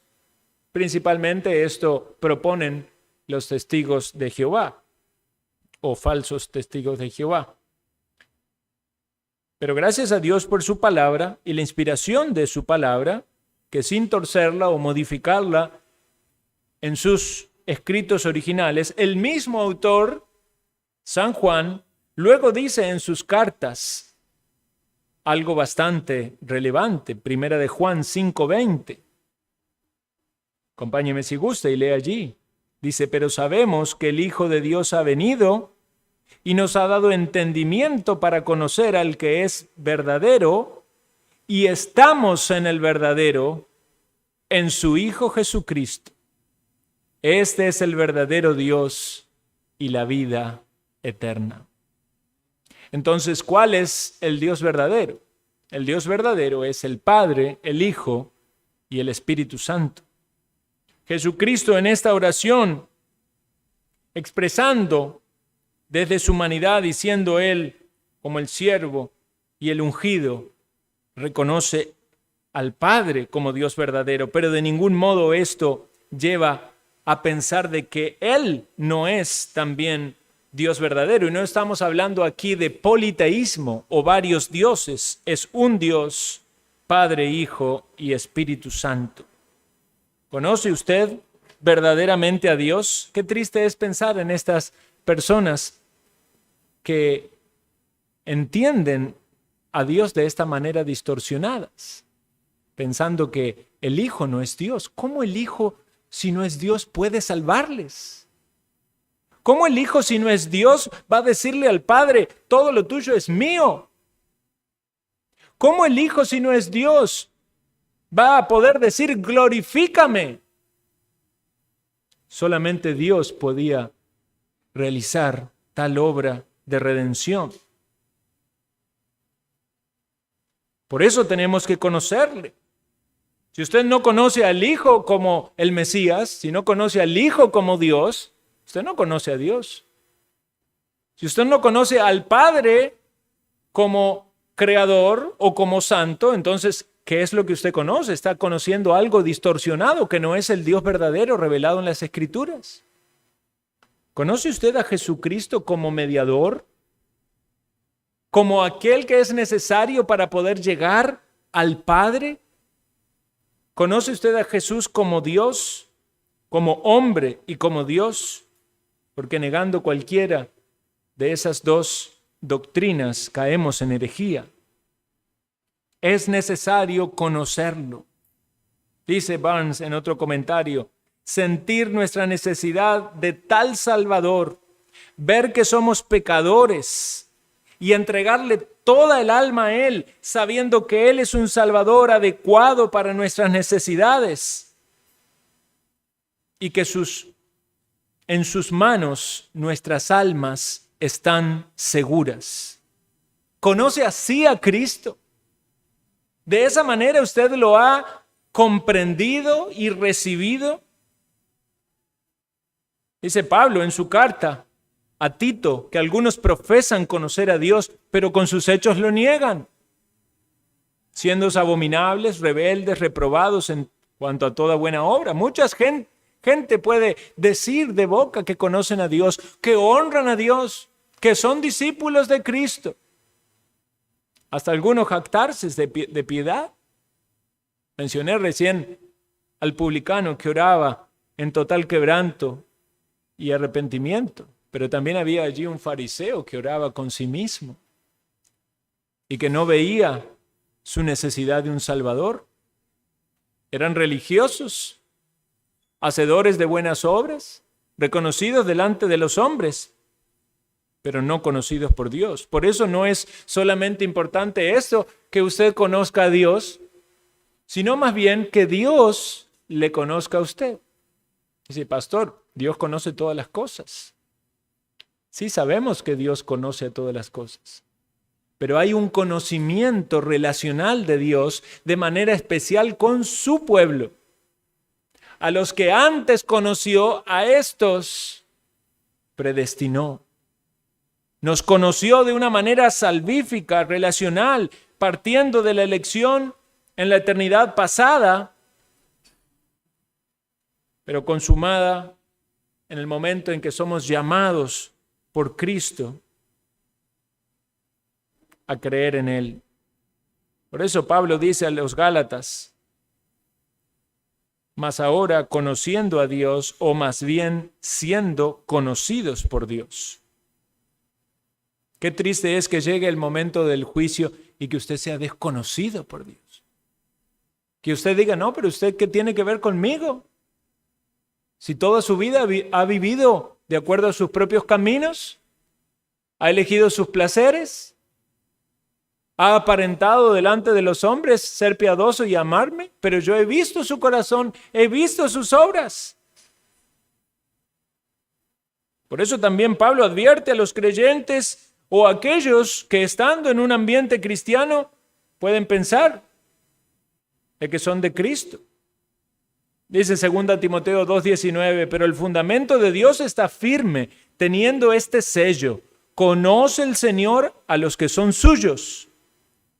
Principalmente esto proponen los testigos de Jehová o falsos testigos de Jehová. Pero gracias a Dios por su palabra y la inspiración de su palabra, que sin torcerla o modificarla en sus escritos originales, el mismo autor, San Juan, luego dice en sus cartas algo bastante relevante. Primera de Juan 5:20. Acompáñeme si gusta y lee allí. Dice, pero sabemos que el Hijo de Dios ha venido y nos ha dado entendimiento para conocer al que es verdadero, y estamos en el verdadero, en su Hijo Jesucristo. Este es el verdadero Dios y la vida eterna. Entonces, ¿cuál es el Dios verdadero? El Dios verdadero es el Padre, el Hijo y el Espíritu Santo. Jesucristo en esta oración, expresando desde su humanidad y siendo Él como el siervo y el ungido, reconoce al Padre como Dios verdadero, pero de ningún modo esto lleva a pensar de que Él no es también Dios verdadero. Y no estamos hablando aquí de politeísmo o varios dioses. Es un Dios, Padre, Hijo y Espíritu Santo. ¿Conoce usted verdaderamente a Dios? Qué triste es pensar en estas personas que entienden a Dios de esta manera distorsionadas, pensando que el Hijo no es Dios. ¿Cómo el Hijo, si no es Dios, puede salvarles? ¿Cómo el Hijo, si no es Dios, va a decirle al Padre, todo lo tuyo es mío? ¿Cómo el Hijo, si no es Dios, va a poder decir, glorifícame? Solamente Dios podía realizar tal obra de redención. Por eso tenemos que conocerle. Si usted no conoce al Hijo como el Mesías, si no conoce al Hijo como Dios, usted no conoce a Dios. Si usted no conoce al Padre como Creador o como Santo, entonces, ¿qué es lo que usted conoce? Está conociendo algo distorsionado que no es el Dios verdadero revelado en las Escrituras. ¿Conoce usted a Jesucristo como mediador? ¿Como aquel que es necesario para poder llegar al Padre? ¿Conoce usted a Jesús como Dios, como hombre y como Dios? Porque negando cualquiera de esas dos doctrinas caemos en herejía. Es necesario conocerlo. Dice Barnes en otro comentario, sentir nuestra necesidad de tal Salvador, ver que somos pecadores y entregarle toda el alma a Él, sabiendo que Él es un Salvador adecuado para nuestras necesidades y que en sus manos nuestras almas están seguras. ¿Conoce así a Cristo? ¿De esa manera usted lo ha comprendido y recibido? Dice Pablo en su carta a Tito que algunos profesan conocer a Dios, pero con sus hechos lo niegan, siendo abominables, rebeldes, reprobados en cuanto a toda buena obra. Mucha gente puede decir de boca que conocen a Dios, que honran a Dios, que son discípulos de Cristo. Hasta algunos jactarse de piedad. Mencioné recién al publicano que oraba en total quebranto y arrepentimiento, pero también había allí un fariseo que oraba con sí mismo y que no veía su necesidad de un Salvador. Eran religiosos, hacedores de buenas obras, reconocidos delante de los hombres, pero no conocidos por Dios. Por eso no es solamente importante esto, que usted conozca a Dios, sino más bien que Dios le conozca a usted. Dice, pastor, Dios conoce todas las cosas. Sí, sabemos que Dios conoce a todas las cosas, pero hay un conocimiento relacional de Dios de manera especial con su pueblo. A los que antes conoció, a estos predestinó. Nos conoció de una manera salvífica, relacional, partiendo de la elección en la eternidad pasada, pero consumada en el momento en que somos llamados por Cristo a creer en Él. Por eso Pablo dice a los Gálatas: mas ahora conociendo a Dios, o más bien siendo conocidos por Dios. Qué triste es que llegue el momento del juicio y que usted sea desconocido por Dios. Que usted diga: no, pero usted, ¿qué tiene que ver conmigo? Si toda su vida ha vivido de acuerdo a sus propios caminos, ha elegido sus placeres, ha aparentado delante de los hombres ser piadoso y amarme, pero yo he visto su corazón, he visto sus obras. Por eso también Pablo advierte a los creyentes o a aquellos que estando en un ambiente cristiano pueden pensar de que son de Cristo. Dice 2 Timoteo 2:19, pero el fundamento de Dios está firme, teniendo este sello: conoce el Señor a los que son suyos,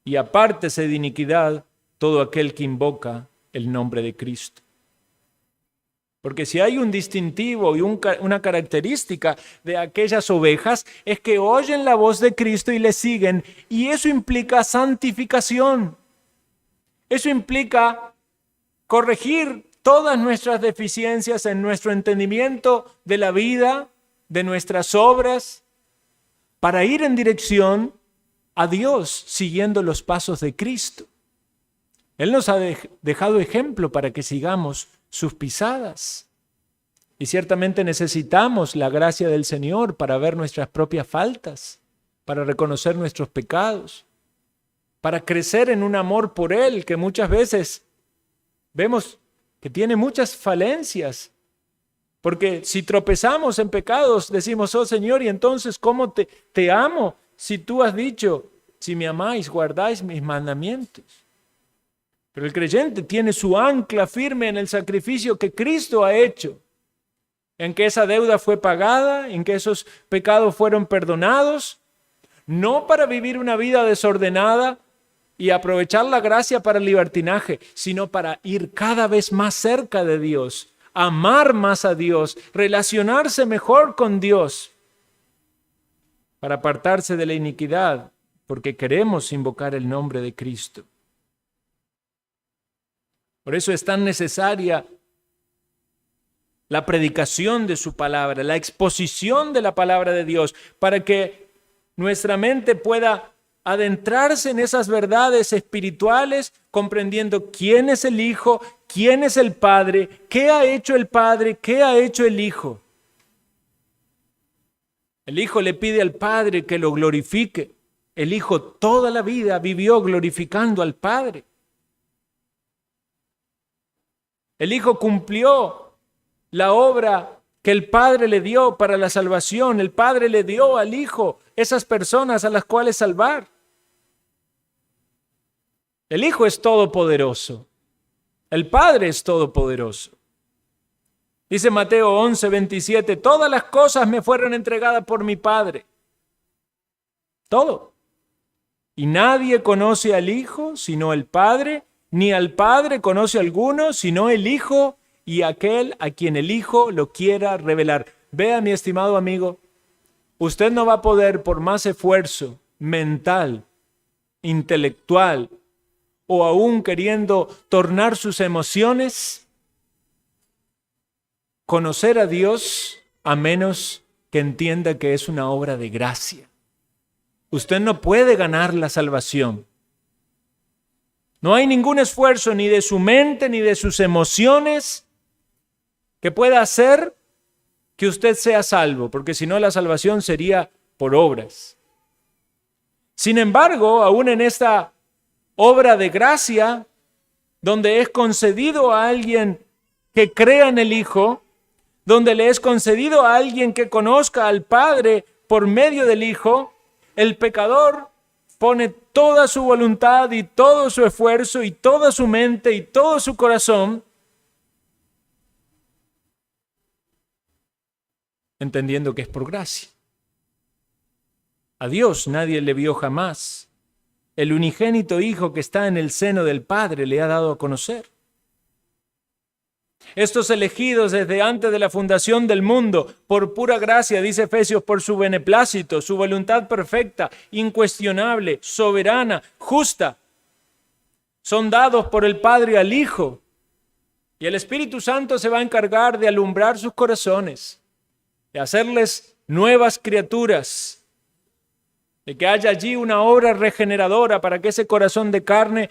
y apártese de iniquidad todo aquel que invoca el nombre de Cristo. Porque si hay un distintivo y una característica de aquellas ovejas, es que oyen la voz de Cristo y le siguen, y eso implica santificación. Eso implica corregir todas nuestras deficiencias en nuestro entendimiento de la vida, de nuestras obras, para ir en dirección a Dios, siguiendo los pasos de Cristo. Él nos ha dejado ejemplo para que sigamos sus pisadas. Y ciertamente necesitamos la gracia del Señor para ver nuestras propias faltas, para reconocer nuestros pecados, para crecer en un amor por Él que muchas veces vemos que tiene muchas falencias. Porque si tropezamos en pecados, decimos: oh Señor, y entonces ¿cómo te amo? Si tú has dicho: si me amáis, guardáis mis mandamientos. Pero el creyente tiene su ancla firme en el sacrificio que Cristo ha hecho, en que esa deuda fue pagada, en que esos pecados fueron perdonados, no para vivir una vida desordenada y aprovechar la gracia para el libertinaje, sino para ir cada vez más cerca de Dios, amar más a Dios, relacionarse mejor con Dios, para apartarse de la iniquidad, porque queremos invocar el nombre de Cristo. Por eso es tan necesaria la predicación de su palabra, la exposición de la palabra de Dios, para que nuestra mente pueda adentrarse en esas verdades espirituales, comprendiendo quién es el Hijo, quién es el Padre, qué ha hecho el Padre, qué ha hecho el Hijo. El Hijo le pide al Padre que lo glorifique. El Hijo toda la vida vivió glorificando al Padre. El Hijo cumplió la obra que el Padre le dio para la salvación. El Padre le dio al Hijo esas personas a las cuales salvar. El Hijo es todopoderoso. El Padre es todopoderoso. Dice Mateo 11:27, todas las cosas me fueron entregadas por mi Padre. Todo. Y nadie conoce al Hijo sino el Padre, ni al Padre conoce alguno sino el Hijo y aquel a quien el Hijo lo quiera revelar. Vea, mi estimado amigo, usted no va a poder, por más esfuerzo mental, intelectual, o aún queriendo tornar sus emociones, conocer a Dios a menos que entienda que es una obra de gracia. Usted no puede ganar la salvación. No hay ningún esfuerzo ni de su mente ni de sus emociones que pueda hacer que usted sea salvo, porque si no la salvación sería por obras. Sin embargo, aún en esta obra de gracia, donde es concedido a alguien que crea en el Hijo, donde le es concedido a alguien que conozca al Padre por medio del Hijo, el pecador pone toda su voluntad y todo su esfuerzo y toda su mente y todo su corazón entendiendo que es por gracia. A Dios nadie le vio jamás. El unigénito Hijo que está en el seno del Padre le ha dado a conocer. Estos elegidos desde antes de la fundación del mundo, por pura gracia, dice Efesios, por su beneplácito, su voluntad perfecta, incuestionable, soberana, justa, son dados por el Padre al Hijo. Y el Espíritu Santo se va a encargar de alumbrar sus corazones, de hacerles nuevas criaturas, de que haya allí una obra regeneradora para que ese corazón de carne,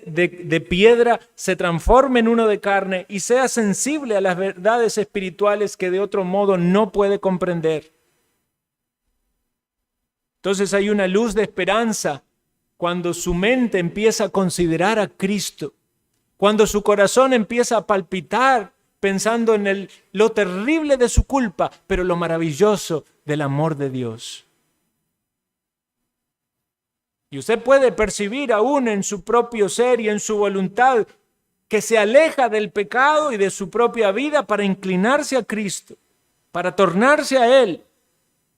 de piedra, se transforme en uno de carne y sea sensible a las verdades espirituales que de otro modo no puede comprender. Entonces hay una luz de esperanza cuando su mente empieza a considerar a Cristo, cuando su corazón empieza a palpitar pensando en lo terrible de su culpa, pero lo maravilloso del amor de Dios. Y usted puede percibir aún en su propio ser y en su voluntad que se aleja del pecado y de su propia vida para inclinarse a Cristo, para tornarse a Él,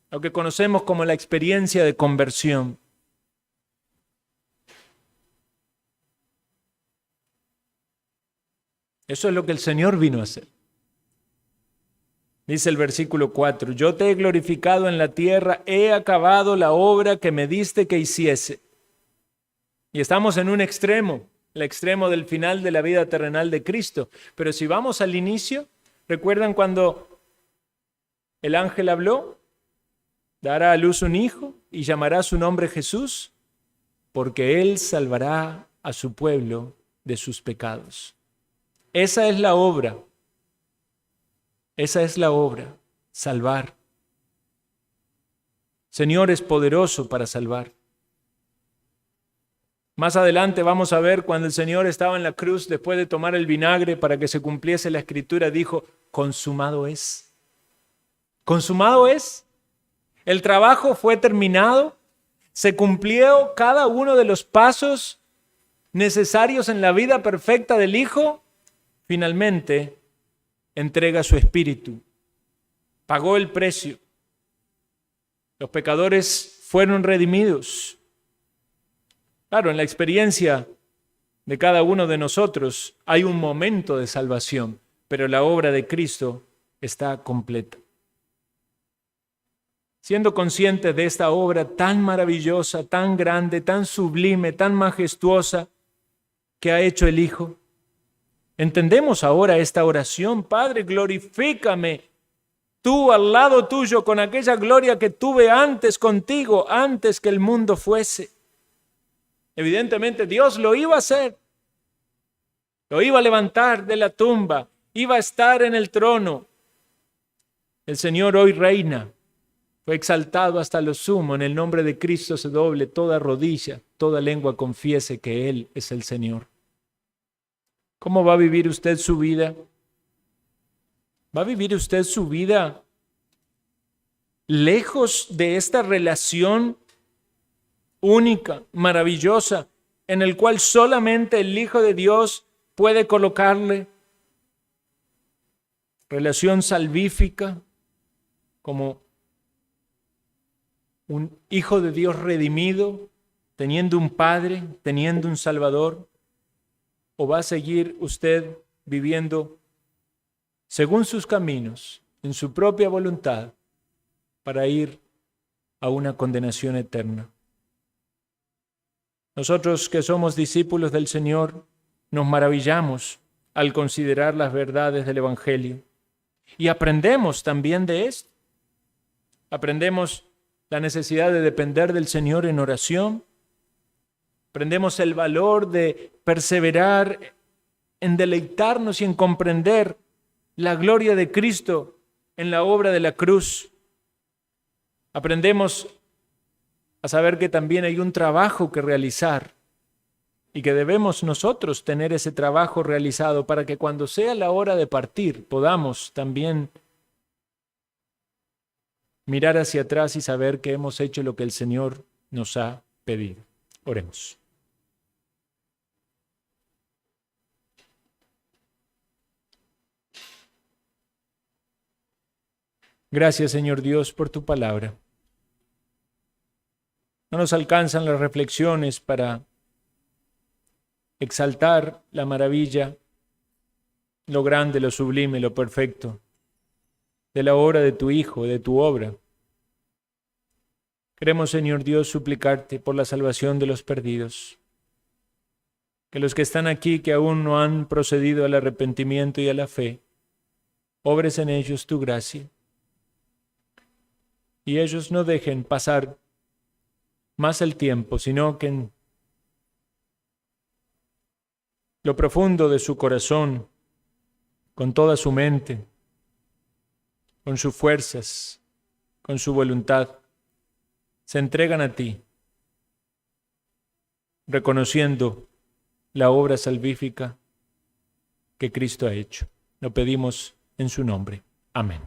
lo que conocemos como la experiencia de conversión. Eso es lo que el Señor vino a hacer. Dice el versículo 4, yo te he glorificado en la tierra, he acabado la obra que me diste que hiciese. Y estamos en un extremo, el extremo del final de la vida terrenal de Cristo. Pero si vamos al inicio, ¿recuerdan cuando el ángel habló? Dará a luz un hijo y llamará su nombre Jesús, porque él salvará a su pueblo de sus pecados. Esa es la obra. Esa es la obra, salvar. Señor es poderoso para salvar. Más adelante vamos a ver cuando el Señor estaba en la cruz, después de tomar el vinagre para que se cumpliese la Escritura, dijo, consumado es. Consumado es. El trabajo fue terminado, se cumplió cada uno de los pasos necesarios en la vida perfecta del Hijo. Finalmente, entrega su espíritu, pagó el precio. Los pecadores fueron redimidos. Claro, en la experiencia de cada uno de nosotros hay un momento de salvación, pero la obra de Cristo está completa. Siendo conscientes de esta obra tan maravillosa, tan grande, tan sublime, tan majestuosa que ha hecho el Hijo, entendemos ahora esta oración, Padre, glorifícame tú al lado tuyo con aquella gloria que tuve antes contigo, antes que el mundo fuese. Evidentemente Dios lo iba a hacer, lo iba a levantar de la tumba, iba a estar en el trono. El Señor hoy reina, fue exaltado hasta lo sumo, en el nombre de Cristo se doble toda rodilla, toda lengua confiese que Él es el Señor. ¿Cómo va a vivir usted su vida? ¿Va a vivir usted su vida lejos de esta relación única, maravillosa, en el cual solamente el Hijo de Dios puede colocarle? Relación salvífica, como un Hijo de Dios redimido, teniendo un Padre, teniendo un Salvador. ¿O va a seguir usted viviendo según sus caminos, en su propia voluntad, para ir a una condenación eterna? Nosotros que somos discípulos del Señor, nos maravillamos al considerar las verdades del Evangelio y aprendemos también de esto. Aprendemos la necesidad de depender del Señor en oración. Aprendemos el valor de perseverar en deleitarnos y en comprender la gloria de Cristo en la obra de la cruz. Aprendemos a saber que también hay un trabajo que realizar y que debemos nosotros tener ese trabajo realizado para que cuando sea la hora de partir podamos también mirar hacia atrás y saber que hemos hecho lo que el Señor nos ha pedido. Oremos. Gracias, Señor Dios, por tu palabra. No nos alcanzan las reflexiones para exaltar la maravilla, lo grande, lo sublime, lo perfecto de la obra de tu Hijo, de tu obra. Queremos, Señor Dios, suplicarte por la salvación de los perdidos. Que los que están aquí, que aún no han procedido al arrepentimiento y a la fe, obres en ellos tu gracia. Y ellos no dejen pasar más el tiempo, sino que en lo profundo de su corazón, con toda su mente, con sus fuerzas, con su voluntad, se entregan a ti, reconociendo la obra salvífica que Cristo ha hecho. Lo pedimos en su nombre. Amén.